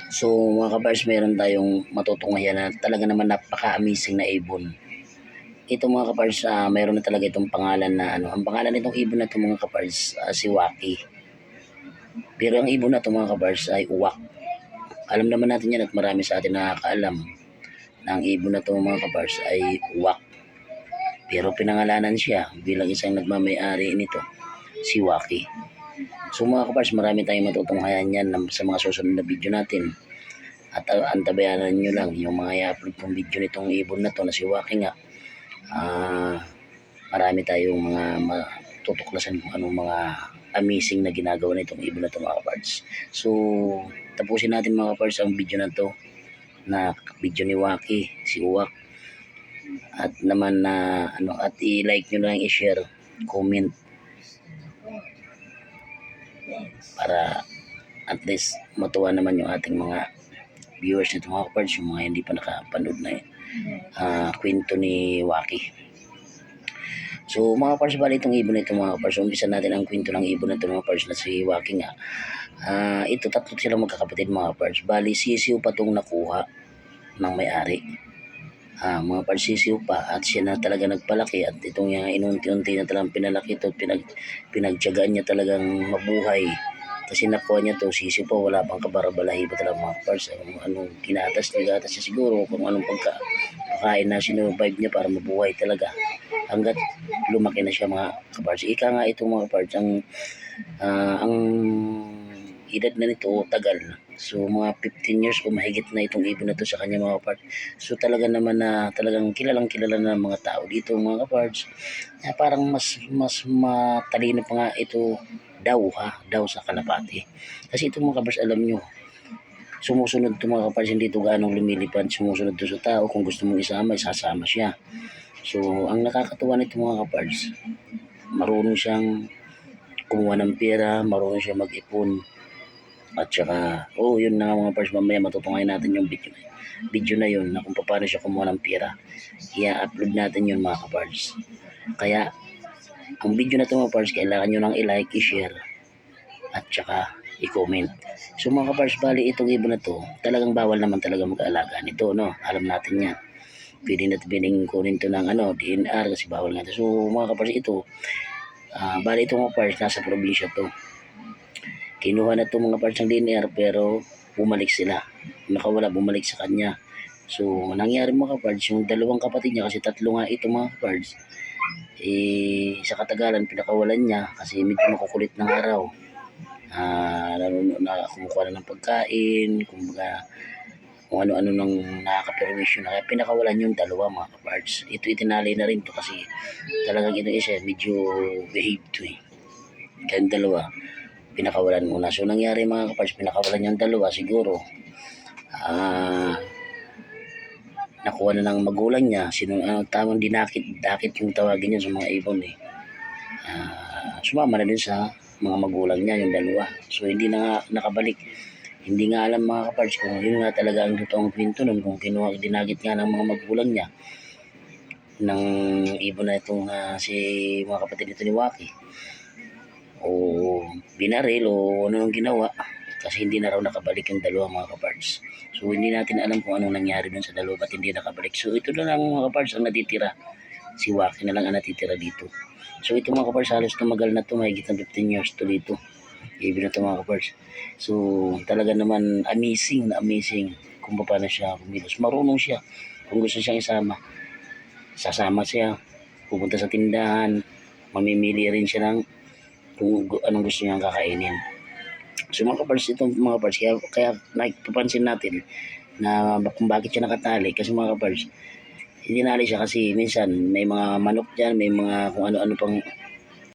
So mga kapars, meron tayong matutunghayan na talaga naman napaka-amazing na ibon. Ito mga kapars, meron na talaga itong pangalan na ano, ang pangalan nitong ibon na ito mga kapars, si Waki. Pero ang ibon na ito mga kapars ay uwak. Alam naman natin yan at marami sa atin nakakaalam na ang ibon na ito mga kapars ay uwak. Pero pinangalanan siya bilang isang nagmamay-ari nito, si Waki. So mga kapars, marami tayong matutunghayan yan sa mga susunod na video natin. At antabayanan nyo lang yung mga i-upload kong video nitong ibon na to na si Waki nga. Marami tayong mga matutuklasan kung anong mga amazing na ginagawa nitong ibon na to mga kapars. So tapusin natin mga kapars ang video na to, na video ni Waki, si Uwak. At naman na at i-like nyo lang, i-share, comment, para at least matuwa naman yung ating mga viewers nito mga kapars, yung mga hindi pa nakapanood na kwento ni Waki. So mga kapars, bali itong ibon na ito mga kapars, umpisa natin ang kwento ng ibon na ito mga kapars na si Waki nga. Ito, tatlo silang magkakapatid mga kapars. Bali sisiw pa itong nakuha ng may-ari. Mga kapars, sisiw pa, at siya na talaga nagpalaki, at itong inunti-unti na talagang pinalaki ito, pinagtiyagaan niya talagang mabuhay. Kasi nakuha niya to, sisiw pa, wala pang kabarabalahi pa talaga mga kapars. Anong kinatas niya siguro, kung anong pagkain na sinuvive niya para mabuhay talaga, hanggat lumaki na siya mga kapars. Ika nga ito mga kapars, ang edad na nito tagal. So mga 15 years o mahigit na itong ibon na to sa kanya mga kapars. So talaga naman na talagang kilalang kilala na ng mga tao dito mga kapars. Parang mas matalino pa nga ito daw sa kalapati. Kasi ito mga kapars, alam nyo, sumusunod ito mga kapars, hindi ito gaano lumilipad, sumusunod ito sa tao. Kung gusto mong isama, isasama siya. So ang nakakatuwa nito mga kapars, marunong siyang kumuha ng pera, marunong siyang mag-ipon. At saka, yun na mga kapars, mamaya matutunghayan natin yung video na yun, na kung paano siya kumuha ng pera. I-upload natin yun mga kapars. Kaya ang video na ito mga kapars, kailangan nyo nang i-like, i-share, at saka i-comment. So mga kapars, bali itong ibon na to, talagang bawal naman talaga mag-aalaga nito, no? Alam natin yan. Pwede natin kunin to ng DNR kasi bawal nga ito. So mga kapars, ito, bali itong mga kapars, nasa probinsya to. Kinuha na ito mga parts ng DNR, pero bumalik sila. Nakawala, bumalik sa kanya. So nangyari mga parts, yung dalawang kapatid niya, kasi tatlo nga ito mga parts, sa katagalan pinakawalan niya kasi medyo makukulit ng araw. Kumukuha na ng pagkain, kumbaga kung ano-ano nang nakaka-permission na, kaya pinakawalan yung dalawa mga parts. Ito itinali na rin to kasi talagang ito isa medyo behave to Kaya yung dalawa pinakawalan muna. So nangyari mga kapars, pinakawalan yung dalawa, siguro nakuha na ng magulang niya, tamang dinakit yung tawagin niya sa mga ibon sumama na din sa mga magulang niya yung dalawa. So hindi na nga nakabalik. Hindi nga alam mga kapars kung yun nga talaga ang totoong kwento nun, kung dinagit nga ng mga magulang niya ng ibon na itong si mga kapatid nito ni Waki, o binaril o ano nang ginawa, kasi hindi na raw nakabalik yung dalawa mga kaparts. So hindi natin alam kung anong nangyari dun sa dalawa, ba't hindi nakabalik. So ito na lang mga kaparts ang natitira, si Waki na lang ang natitira dito. So ito mga kaparts, halos tumagal na to, mahigit ng 15 years to dito, ibig na to mga kaparts. So talaga naman amazing kung paano siya kumilos. Marunong siya, kung gusto siyang isama, sasama siya, pupunta sa tindahan, mamimili rin siya ng kung anong gusto niyang kakainin. So mga kapars, itong mga kapars, kaya napapansin natin na kung bakit siya nakatali, kasi mga kapars, tinali siya kasi minsan may mga manok dyan, may mga kung ano-ano pang